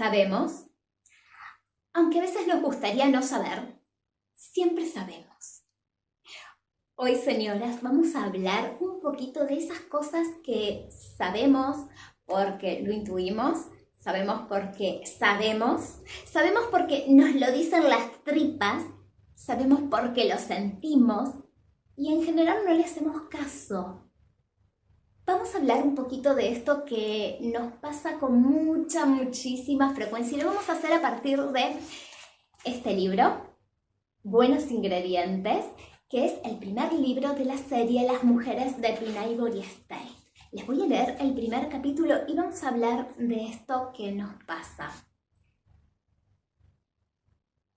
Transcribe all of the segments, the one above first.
Sabemos, aunque a veces nos gustaría no saber, siempre sabemos. Hoy, señoras, vamos a hablar un poquito de esas cosas que sabemos porque lo intuimos, sabemos porque sabemos porque nos lo dicen las tripas, sabemos porque lo sentimos y en general no le hacemos caso. Vamos a hablar un poquito de esto que nos pasa con muchísima frecuencia y lo vamos a hacer a partir de este libro, Buenos Ingredientes, que es el primer libro de la serie Las mujeres de Pinaybury Estate. Les voy a leer el primer capítulo y vamos a hablar de esto que nos pasa.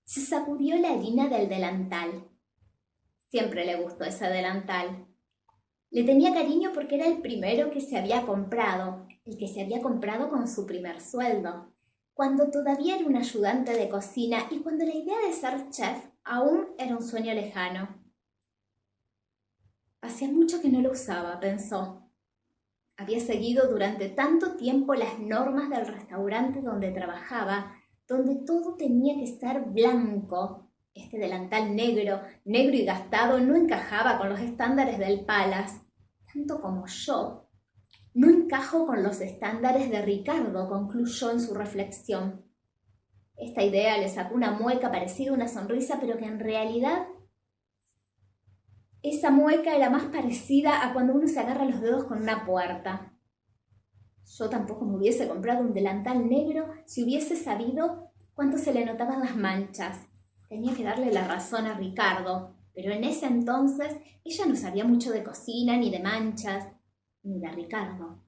Se sacudió la harina del delantal. Siempre le gustó ese delantal. Le tenía cariño porque era el primero que se había comprado, el que se había comprado con su primer sueldo, cuando todavía era un ayudante de cocina y cuando la idea de ser chef aún era un sueño lejano. Hacía mucho que no lo usaba, pensó. Había seguido durante tanto tiempo las normas del restaurante donde trabajaba, donde todo tenía que ser blanco. Este delantal negro y gastado, no encajaba con los estándares del Palace, tanto como yo. No encajo con los estándares de Ricardo, concluyó en su reflexión. Esta idea le sacó una mueca parecida a una sonrisa, pero que en realidad esa mueca era más parecida a cuando uno se agarra los dedos con una puerta. Yo tampoco me hubiese comprado un delantal negro si hubiese sabido cuánto se le notaban las manchas. Tenía que darle la razón a Ricardo, pero en ese entonces ella no sabía mucho de cocina, ni de manchas, ni de Ricardo.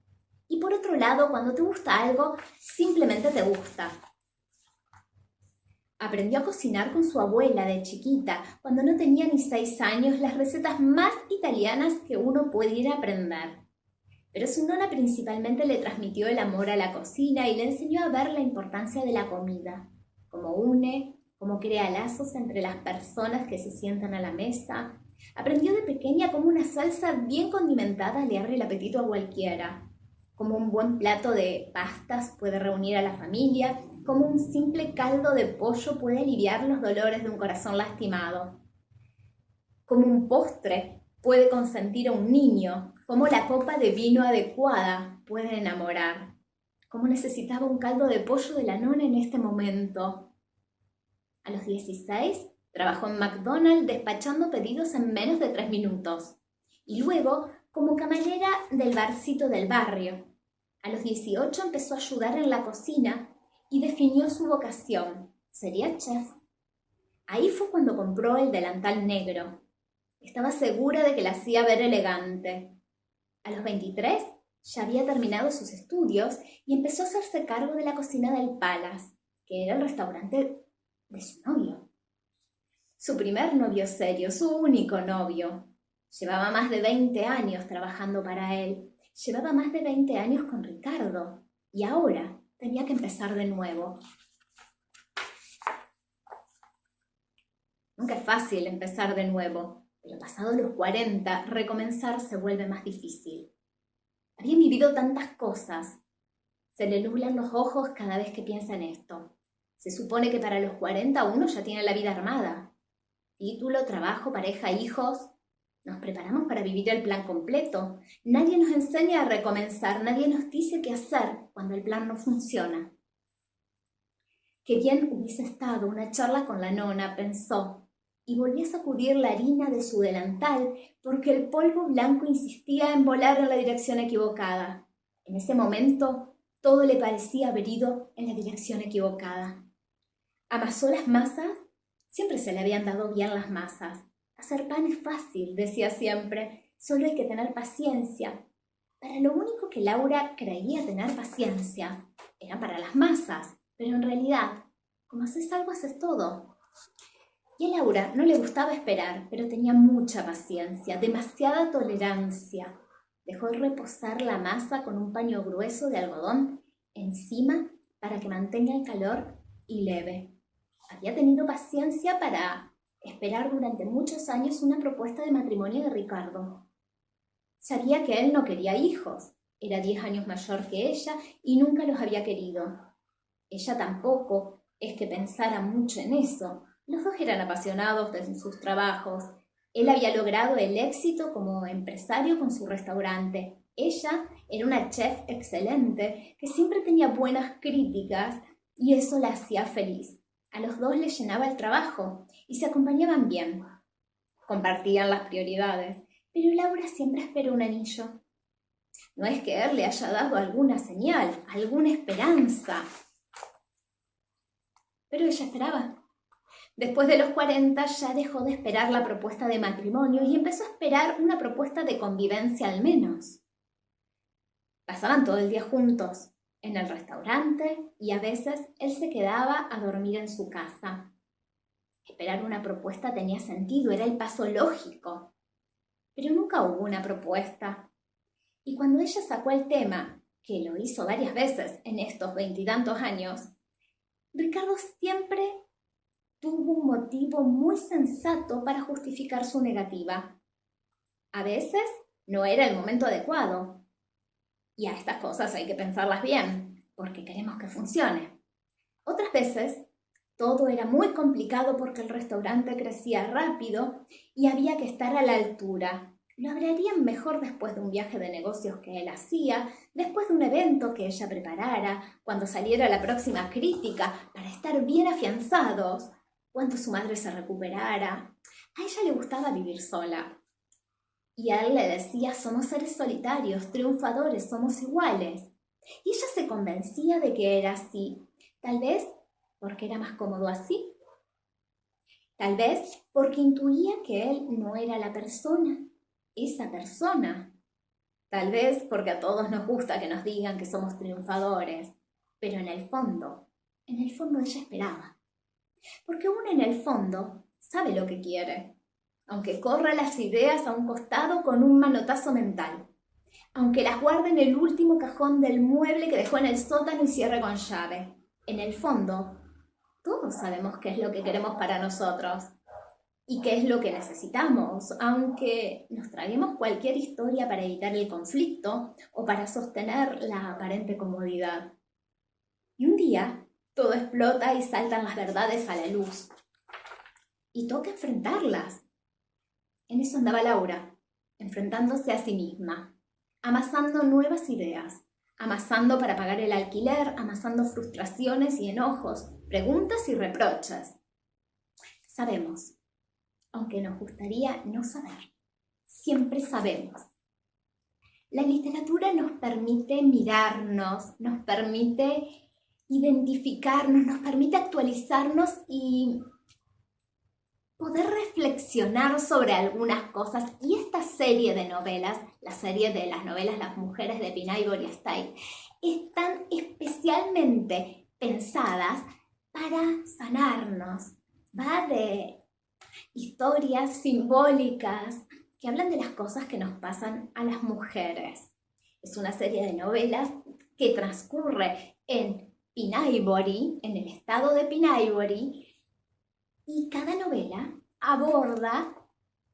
Y por otro lado, cuando te gusta algo, simplemente te gusta. Aprendió a cocinar con su abuela de chiquita, cuando no tenía ni 6 años, las recetas más italianas que uno pudiera aprender. Pero su nona principalmente le transmitió el amor a la cocina y le enseñó a ver la importancia de la comida, cómo une, cómo crea lazos entre las personas que se sientan a la mesa. Aprendió de pequeña cómo una salsa bien condimentada le abre el apetito a cualquiera, cómo un buen plato de pastas puede reunir a la familia, cómo un simple caldo de pollo puede aliviar los dolores de un corazón lastimado, cómo un postre puede consentir a un niño, cómo la copa de vino adecuada puede enamorar, cómo necesitaba un caldo de pollo de la nona en este momento. A los 16 trabajó en McDonald's despachando pedidos en menos de 3 minutos y luego como camarera del barcito del barrio. A los 18 empezó a ayudar en la cocina y definió su vocación. Sería chef. Ahí fue cuando compró el delantal negro. Estaba segura de que la hacía ver elegante. A los 23 ya había terminado sus estudios y empezó a hacerse cargo de la cocina del Palace, que era el restaurante de su novio. Su primer novio serio, su único novio. Llevaba más de 20 años trabajando para él. Llevaba más de 20 años con Ricardo. Y ahora tenía que empezar de nuevo. Nunca es fácil empezar de nuevo, pero pasados los 40, recomenzar se vuelve más difícil. Había vivido tantas cosas. Se le nublan los ojos cada vez que piensa en esto. Se supone que para los 40 uno ya tiene la vida armada. Título, trabajo, pareja, hijos. Nos preparamos para vivir el plan completo. Nadie nos enseña a recomenzar, nadie nos dice qué hacer cuando el plan no funciona. Qué bien hubiese estado una charla con la nona, pensó, y volvió a sacudir la harina de su delantal porque el polvo blanco insistía en volar en la dirección equivocada. En ese momento, todo le parecía haber ido en la dirección equivocada. Amasó las masas. Siempre se le habían dado bien las masas. Hacer pan es fácil, decía siempre, solo hay que tener paciencia. Para lo único que Laura creía tener paciencia era para las masas, pero en realidad, como haces algo, haces todo. Y a Laura no le gustaba esperar, pero tenía mucha paciencia, demasiada tolerancia. Dejó reposar la masa con un paño grueso de algodón encima para que mantenga el calor y leve. Había tenido paciencia para esperar durante muchos años una propuesta de matrimonio de Ricardo. Sabía que él no quería hijos, era 10 años mayor que ella y nunca los había querido. Ella tampoco es que pensara mucho en eso. Los dos eran apasionados de sus trabajos. Él había logrado el éxito como empresario con su restaurante. Ella era una chef excelente que siempre tenía buenas críticas y eso la hacía feliz. A los dos les llenaba el trabajo y se acompañaban bien. Compartían las prioridades, pero Laura siempre esperó un anillo. No es que él le haya dado alguna señal, alguna esperanza, pero ella esperaba. Después de los 40 ya dejó de esperar la propuesta de matrimonio y empezó a esperar una propuesta de convivencia al menos. Pasaban todo el día juntos, en el restaurante, y a veces él se quedaba a dormir en su casa. Esperar una propuesta tenía sentido, era el paso lógico. Pero nunca hubo una propuesta. Y cuando ella sacó el tema, que lo hizo varias veces en estos 20 y tantos años, Ricardo siempre tuvo un motivo muy sensato para justificar su negativa. A veces no era el momento adecuado. Y a estas cosas hay que pensarlas bien, porque queremos que funcione. Otras veces todo era muy complicado porque el restaurante crecía rápido y había que estar a la altura. Lo hablarían mejor después de un viaje de negocios que él hacía, después de un evento que ella preparara, cuando saliera la próxima crítica, para estar bien afianzados, cuando su madre se recuperara. A ella le gustaba vivir sola. Y a él le decía, somos seres solitarios, triunfadores, somos iguales. Y ella se convencía de que era así, tal vez porque era más cómodo así. Tal vez porque intuía que él no era la persona, esa persona. Tal vez porque a todos nos gusta que nos digan que somos triunfadores. Pero en el fondo ella esperaba. Porque uno en el fondo sabe lo que quiere, aunque corra las ideas a un costado con un manotazo mental, aunque las guarde en el último cajón del mueble que dejó en el sótano y cierre con llave. En el fondo, todos sabemos qué es lo que queremos para nosotros y qué es lo que necesitamos, aunque nos traguemos cualquier historia para evitar el conflicto o para sostener la aparente comodidad. Y un día, todo explota y saltan las verdades a la luz. Y toca enfrentarlas. En eso andaba Laura, enfrentándose a sí misma, amasando nuevas ideas, amasando para pagar el alquiler, amasando frustraciones y enojos, preguntas y reproches. Sabemos, aunque nos gustaría no saber, siempre sabemos. La literatura nos permite mirarnos, nos permite identificarnos, nos permite actualizarnos y poder reflexionar sobre algunas cosas. Y esta serie de novelas, la serie de las novelas Las mujeres de Pinay Style, están especialmente pensadas para sanarnos. Va de historias simbólicas que hablan de las cosas que nos pasan a las mujeres. Es una serie de novelas que transcurre en Pinaybury, en el estado de Pinaybury, y cada novela aborda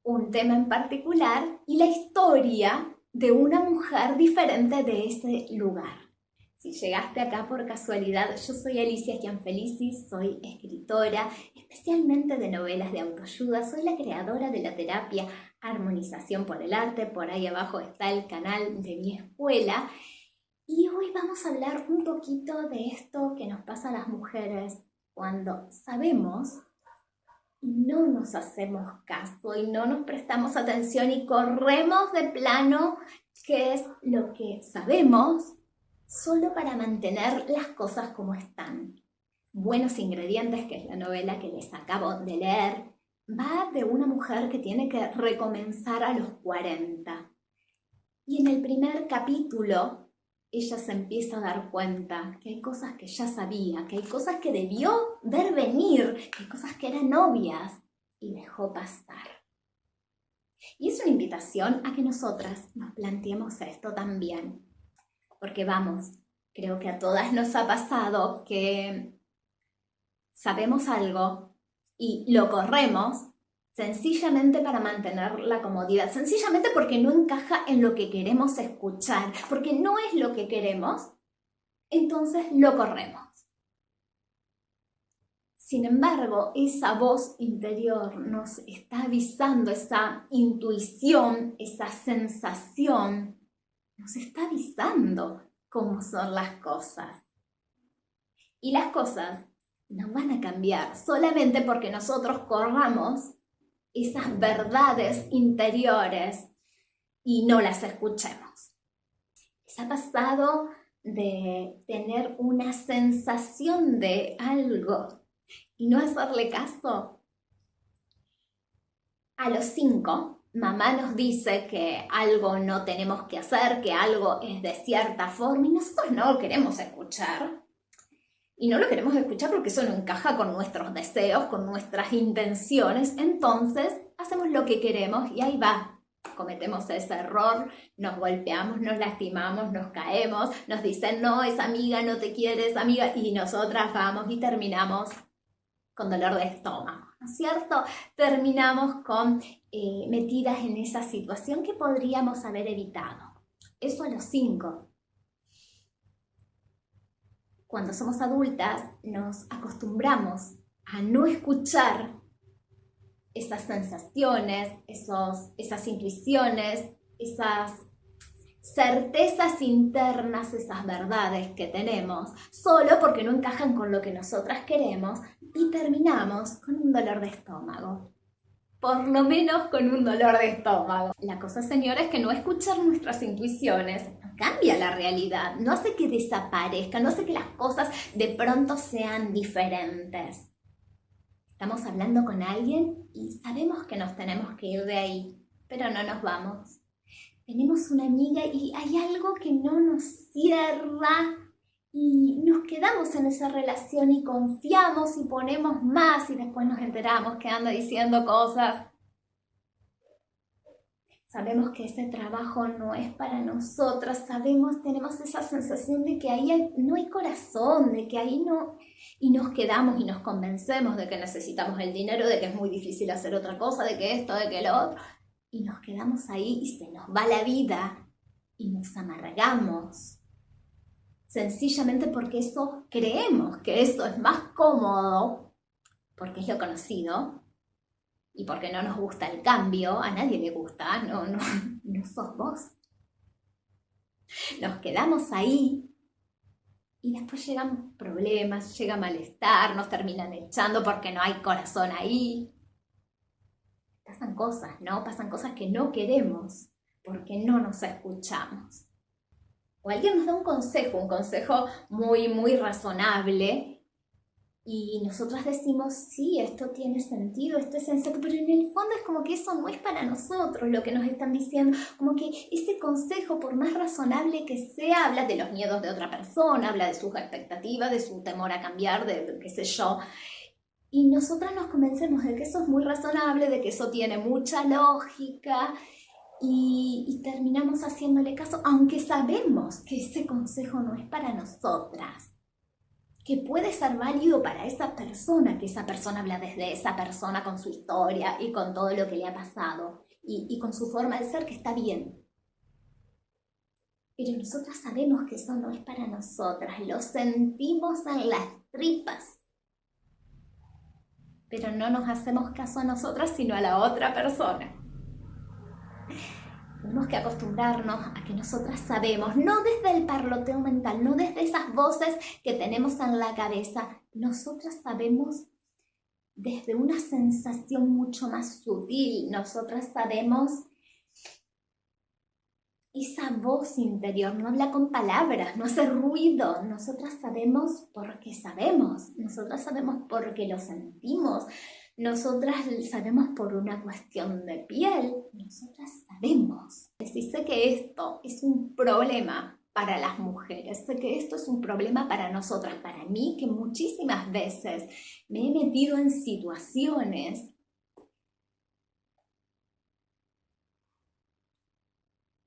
un tema en particular y la historia de una mujer diferente de ese lugar. Si llegaste acá por casualidad, yo soy Alicia Schianfelici, soy escritora, especialmente de novelas de autoayuda, soy la creadora de la terapia Armonización por el Arte, por ahí abajo está el canal de mi escuela, y hoy vamos a hablar un poquito de esto que nos pasa a las mujeres cuando sabemos y no nos hacemos caso y no nos prestamos atención y corremos de plano qué es lo que sabemos solo para mantener las cosas como están. Buenos Ingredientes, que es la novela que les acabo de leer, va de una mujer que tiene que recomenzar a los 40. Y en el primer capítulo ella se empieza a dar cuenta que hay cosas que ya sabía, que hay cosas que debió ver venir, que hay cosas que eran obvias y dejó pasar. Y es una invitación a que nosotras nos planteemos esto también. Porque vamos, creo que a todas nos ha pasado que sabemos algo y lo corremos sencillamente para mantener la comodidad, sencillamente porque no encaja en lo que queremos escuchar, porque no es lo que queremos, entonces lo corremos. Sin embargo, esa voz interior nos está avisando, esa intuición, esa sensación, nos está avisando cómo son las cosas. Y las cosas no van a cambiar solamente porque nosotros corramos esas verdades interiores y no las escuchemos. ¿Les ha pasado de tener una sensación de algo y no hacerle caso? A los 5, mamá nos dice que algo no tenemos que hacer, que algo es de cierta forma y nosotros no lo queremos escuchar. Y no lo queremos escuchar porque eso no encaja con nuestros deseos, con nuestras intenciones. Entonces hacemos lo que queremos y ahí va. Cometemos ese error, nos golpeamos, nos lastimamos, nos caemos, nos dicen no, esa amiga no te quiere, esa amiga, y nosotras vamos y terminamos con dolor de estómago, ¿no es cierto? Terminamos metidas en esa situación que podríamos haber evitado. Eso a los 5. Cuando somos adultas nos acostumbramos a no escuchar esas sensaciones, esas intuiciones, esas certezas internas, esas verdades que tenemos, solo porque no encajan con lo que nosotras queremos y terminamos con un dolor de estómago. Por lo menos con un dolor de estómago. La cosa, señora, es que no escuchar nuestras intuiciones no cambia la realidad, no hace que desaparezca, no hace que las cosas de pronto sean diferentes. Estamos hablando con alguien y sabemos que nos tenemos que ir de ahí, pero no nos vamos. Tenemos una amiga y hay algo que no nos cierra y nos quedamos en esa relación y confiamos y ponemos más y después nos enteramos que anda diciendo cosas. Sabemos que ese trabajo no es para nosotras, tenemos esa sensación de que ahí no hay corazón, de que ahí no, y nos quedamos y nos convencemos de que necesitamos el dinero, de que es muy difícil hacer otra cosa, de que esto, de que lo otro, y nos quedamos ahí y se nos va la vida y nos amargamos. Sencillamente porque creemos que eso es más cómodo, porque es lo conocido, y porque no nos gusta el cambio, a nadie le gusta, no sos vos. Nos quedamos ahí y después llegan problemas, llega malestar, nos terminan echando porque no hay corazón ahí. Pasan cosas, ¿no? Pasan cosas que no queremos porque no nos escuchamos. O alguien nos da un consejo muy, muy razonable, y nosotras decimos, sí, esto tiene sentido, esto es sensato, pero en el fondo es como que eso no es para nosotros lo que nos están diciendo, como que ese consejo, por más razonable que sea, habla de los miedos de otra persona, habla de sus expectativas, de su temor a cambiar, de qué sé yo, y nosotras nos convencemos de que eso es muy razonable, de que eso tiene mucha lógica, y terminamos haciéndole caso, aunque sabemos que ese consejo no es para nosotras, que puede ser válido para esa persona, que esa persona habla desde esa persona con su historia y con todo lo que le ha pasado y con su forma de ser, que está bien. Pero nosotras sabemos que eso no es para nosotras, lo sentimos en las tripas. Pero no nos hacemos caso a nosotras, sino a la otra persona. Tenemos que acostumbrarnos a que nosotras sabemos, no desde el parloteo mental, no desde esas voces que tenemos en la cabeza, nosotras sabemos desde una sensación mucho más sutil, nosotras sabemos esa voz interior, no habla con palabras, no hace ruido, nosotras sabemos porque sabemos, nosotras sabemos porque lo sentimos, nosotras sabemos por una cuestión de piel, nosotras sabemos. Sí, sé que esto es un problema para las mujeres, sé que esto es un problema para nosotras, para mí, que muchísimas veces me he metido en situaciones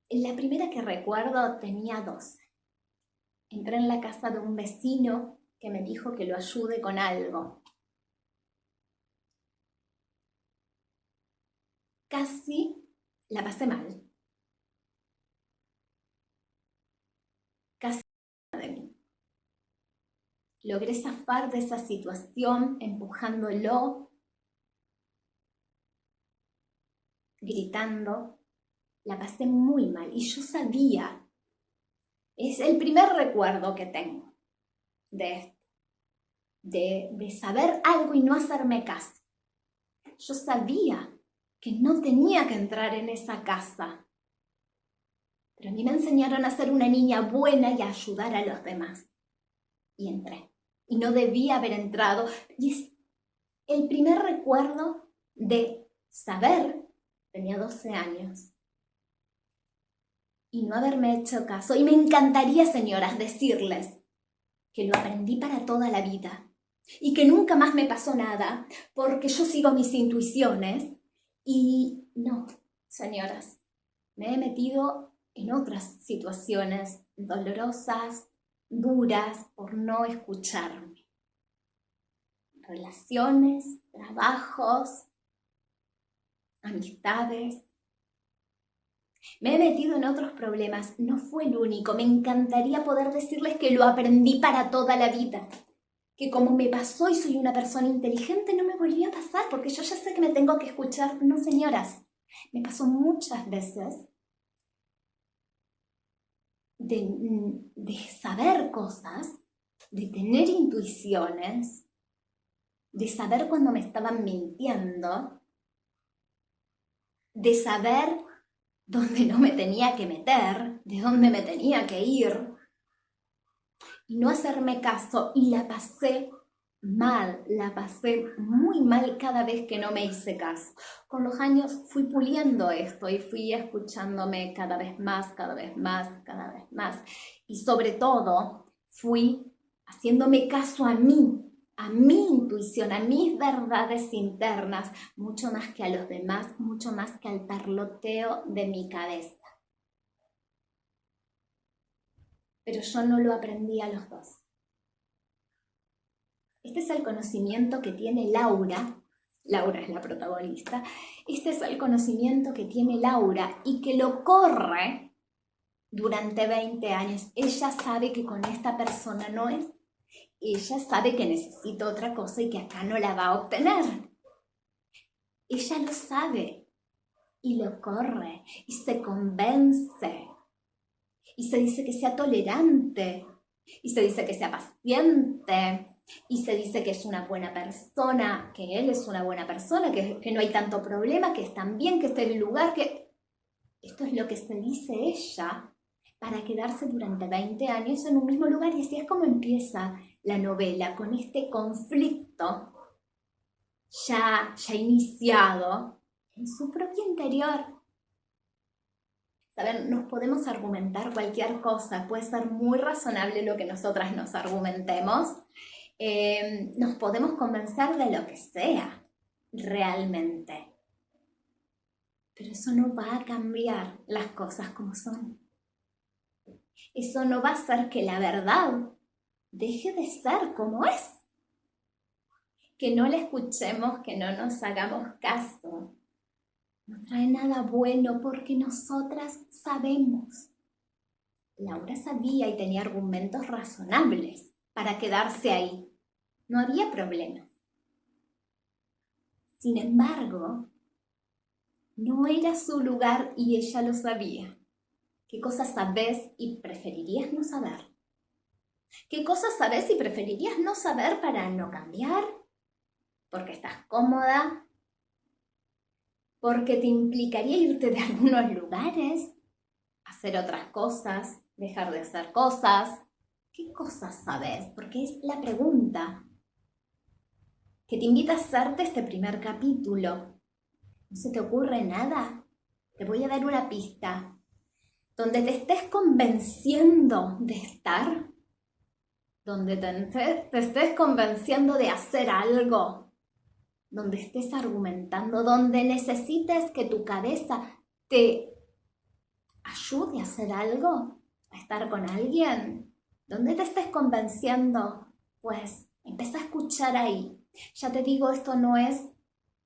la primera que recuerdo tenía 12. Entré en la casa de un vecino que me dijo que lo ayude con algo. Casi la pasé mal. Casi de mí. Logré zafar de esa situación empujándolo, gritando. La pasé muy mal y yo sabía, es el primer recuerdo que tengo de esto, de saber algo y no hacerme caso. Yo sabía que no tenía que entrar en esa casa, pero a mí me enseñaron a ser una niña buena y a ayudar a los demás. Y entré. Y no debía haber entrado. Y es el primer recuerdo de saber, tenía 12 años, y no haberme hecho caso. Y me encantaría, señoras, decirles que lo aprendí para toda la vida y que nunca más me pasó nada porque yo sigo mis intuiciones. Y no, señoras, me he metido en otras situaciones dolorosas, duras, por no escucharme. Relaciones, trabajos, amistades. Me he metido en otros problemas, no fue el único. Me encantaría poder decirles que lo aprendí para toda la vida. Que como me pasó y soy una persona inteligente, no me volvía a pasar, porque yo ya sé que me tengo que escuchar. No, señoras, me pasó muchas veces de saber cosas, de tener intuiciones, de saber cuando me estaban mintiendo, de saber dónde no me tenía que meter, de dónde me tenía que ir, y no hacerme caso, y la pasé mal, la pasé muy mal cada vez que no me hice caso. Con los años fui puliendo esto y fui escuchándome cada vez más, cada vez más, cada vez más. Y sobre todo fui haciéndome caso a mí, a mi intuición, a mis verdades internas, mucho más que a los demás, mucho más que al parloteo de mi cabeza. Pero yo no lo aprendí a los dos. Este es el conocimiento que tiene Laura. Laura es la protagonista. Este es el conocimiento que tiene Laura y que lo corre durante 20 años. Ella sabe que con esta persona no es. Ella sabe que necesita otra cosa y que acá no la va a obtener. Ella lo sabe y lo corre y se convence y se dice que sea tolerante y se dice que sea paciente. Y se dice que es una buena persona, que él es una buena persona, que no hay tanto problema, que están bien, que esté en el lugar, que... Esto es lo que se dice ella para quedarse durante 20 años en un mismo lugar. Y así es como empieza la novela, con este conflicto ya iniciado en su propio interior. ¿Saben? Nos podemos argumentar cualquier cosa, puede ser muy razonable lo que nosotras nos argumentemos. Nos podemos convencer de lo que sea, realmente. Pero eso no va a cambiar las cosas como son. Eso no va a hacer que la verdad deje de ser como es. Que no la escuchemos, que no nos hagamos caso. No trae nada bueno porque nosotras sabemos. Laura sabía y tenía argumentos razonables para quedarse ahí. No había problema. Sin embargo, no era su lugar y ella lo sabía. ¿Qué cosas sabes y preferirías no saber? ¿Qué cosas sabes y preferirías no saber para no cambiar? Porque estás cómoda, porque te implicaría irte de algunos lugares, hacer otras cosas, dejar de hacer cosas. ¿Qué cosas sabes? Porque es la pregunta que te invita a hacerte este primer capítulo. ¿No se te ocurre nada? Te voy a dar una pista. Donde te estés convenciendo de estar, donde te estés convenciendo de hacer algo, donde estés argumentando, donde necesites que tu cabeza te ayude a hacer algo, a estar con alguien, donde te estés convenciendo, pues empieza a escuchar ahí. Ya te digo, esto no es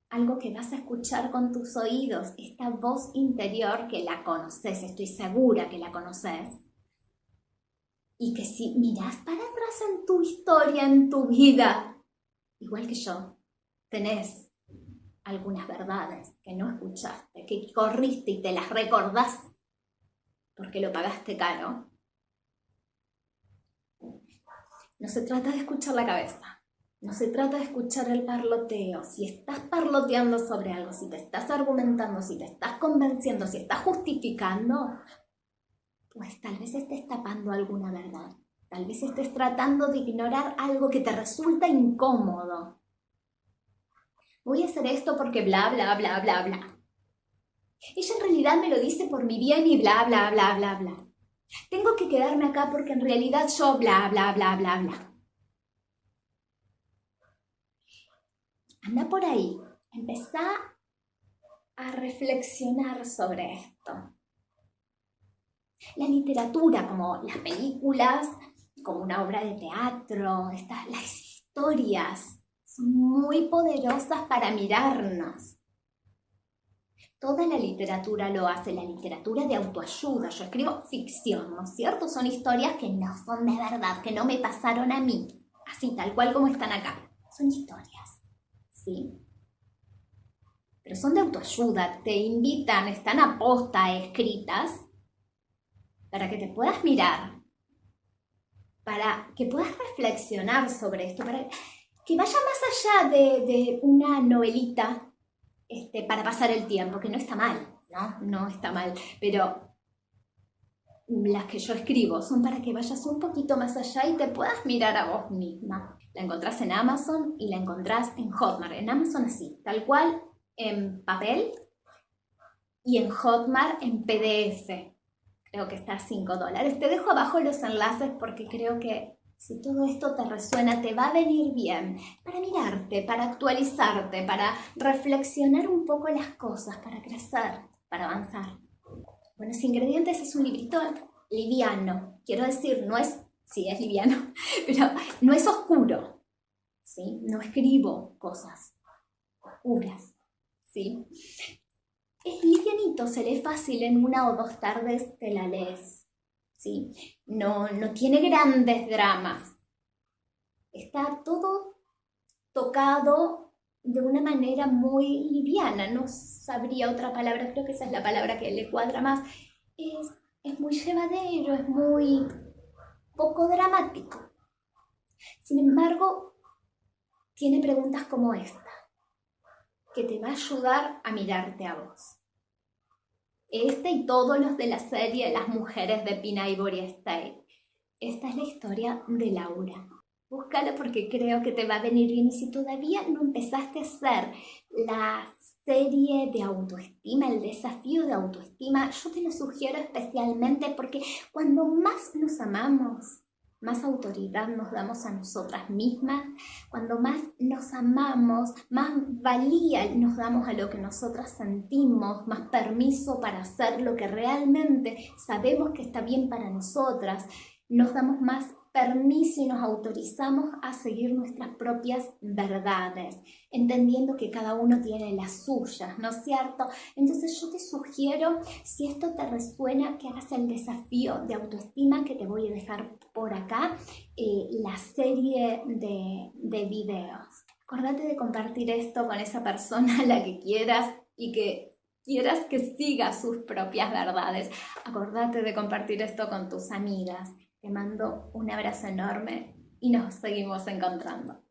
algo que vas a escuchar con tus oídos, esta voz interior que la conoces, estoy segura que la conoces. Y que si mirás para atrás en tu historia, en tu vida, igual que yo, tenés algunas verdades que no escuchaste, que corriste y te las recordás porque lo pagaste caro. No se trata de escuchar la cabeza, no se trata de escuchar el parloteo. Si estás parloteando sobre algo, si te estás argumentando, si te estás convenciendo, si estás justificando, pues tal vez estés tapando alguna verdad. Tal vez estés tratando de ignorar algo que te resulta incómodo. Voy a hacer esto porque bla, bla, bla, bla, bla. Ella en realidad me lo dice por mi bien y bla, bla, bla, bla, bla. Tengo que quedarme acá porque en realidad yo bla, bla, bla, bla, bla. Anda por ahí. Empezá a reflexionar sobre esto. La literatura, como las películas, como una obra de teatro, las historias, son muy poderosas para mirarnos. Toda la literatura lo hace, la literatura de autoayuda. Yo escribo ficción, ¿no es cierto? Son historias que no son de verdad, que no me pasaron a mí, así tal cual como están acá. Son historias, ¿sí? Pero son de autoayuda, te invitan, están a posta escritas para que te puedas mirar, para que puedas reflexionar sobre esto, para que vaya más allá de una novelita para pasar el tiempo, que no está mal, ¿no? No está mal, pero las que yo escribo son para que vayas un poquito más allá y te puedas mirar a vos misma. La encontrás en Amazon y la encontrás en Hotmart. En Amazon así, tal cual, en papel, y en Hotmart en PDF. Creo que está a $5. Te dejo abajo los enlaces porque creo que si todo esto te resuena, te va a venir bien para mirarte, para actualizarte, para reflexionar un poco las cosas, para crecer, para avanzar. Buenos Ingredientes es un librito liviano. Quiero decir, no es, sí es liviano, pero no es oscuro, ¿sí? No escribo cosas oscuras, ¿sí? Es livianito, se lee fácil, en 1 o 2 tardes te la lees, ¿sí? No tiene grandes dramas. Está todo tocado de una manera muy liviana, no sabría otra palabra, creo que esa es la palabra que le cuadra más. Es muy llevadero, es muy poco dramático. Sin embargo, tiene preguntas como esta, que te va a ayudar a mirarte a vos. Y todos los de la serie Las mujeres de Pina Ivory Estate. Esta es la historia de Laura. Búscalo porque creo que te va a venir bien. Y si todavía no empezaste a hacer la serie de autoestima, el desafío de autoestima, yo te lo sugiero especialmente porque cuando más nos amamos, más autoridad nos damos a nosotras mismas. Cuando más nos amamos, más valía nos damos a lo que nosotras sentimos, más permiso para hacer lo que realmente sabemos que está bien para nosotras. Nos damos más permiso y nos autorizamos a seguir nuestras propias verdades, entendiendo que cada uno tiene las suyas, ¿no es cierto? Entonces yo te sugiero, si esto te resuena, que hagas el desafío de autoestima que te voy a dejar por acá, la serie de videos. Acordate de compartir esto con esa persona a la que quieras y que quieras que siga sus propias verdades. Acordate de compartir esto con tus amigas. Te mando un abrazo enorme y nos seguimos encontrando.